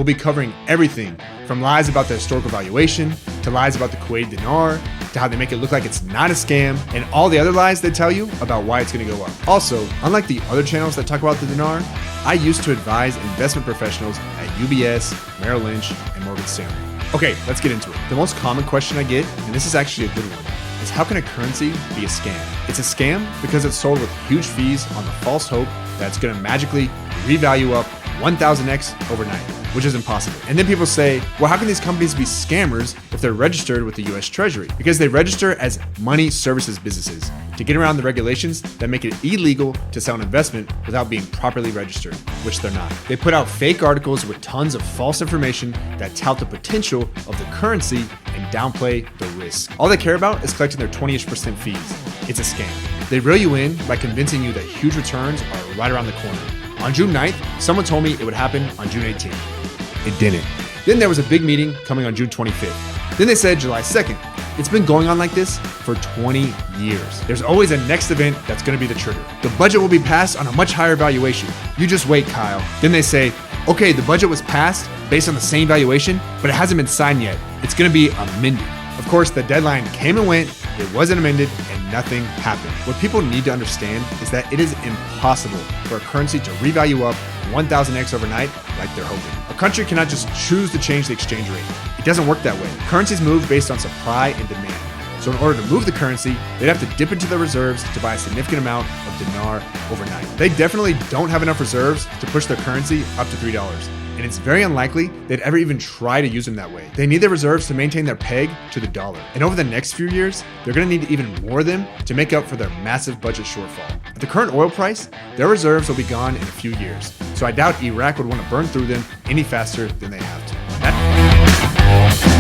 We'll be covering everything from lies about the historical valuation, to lies about the Kuwaiti dinar, to how they make it look like it's not a scam, and all the other lies they tell you about why it's going to go up. Also, unlike the other channels that talk about the dinar, I used to advise investment professionals at UBS, Merrill Lynch, and Morgan Stanley. Okay, let's get into it. The most common question I get, and this is actually a good one, is how can a currency be a scam? It's a scam because it's sold with huge fees on the false hope that it's going to magically revalue up 1000x overnight, which is impossible. And then people say, well, how can these companies be scammers if they're registered with the US Treasury? Because they register as money services businesses to get around the regulations that make it illegal to sell an investment without being properly registered, which they're not. They put out fake articles with tons of false information that tout the potential of the currency and downplay the risk. All they care about is collecting their 20-ish% fees. It's a scam. They reel you in by convincing you that huge returns are right around the corner. On June 9th, someone told me it would happen on June 18th. It didn't. Then there was a big meeting coming on June 25th. Then they said July 2nd. It's been going on like this for 20 years. There's always a next event that's going to be the trigger. The budget will be passed on a much higher valuation. You just wait, Kyle. Then they say, okay, the budget was passed based on the same valuation, but it hasn't been signed yet. It's going to be amended. Of course, the deadline came and went, it wasn't amended, and nothing happened. What people need to understand is that it is impossible for a currency to revalue up 1000x overnight like they're hoping. A country cannot just choose to change the exchange rate. It doesn't work that way. Currencies move based on supply and demand. So in order to move the currency, they'd have to dip into their reserves to buy a significant amount of dinar overnight. They definitely don't have enough reserves to push their currency up to $3. And it's very unlikely they'd ever even try to use them that way. They need their reserves to maintain their peg to the dollar. And over the next few years, they're going to need even more of them to make up for their massive budget shortfall. At the current oil price, their reserves will be gone in a few years. So I doubt Iraq would want to burn through them any faster than they have to.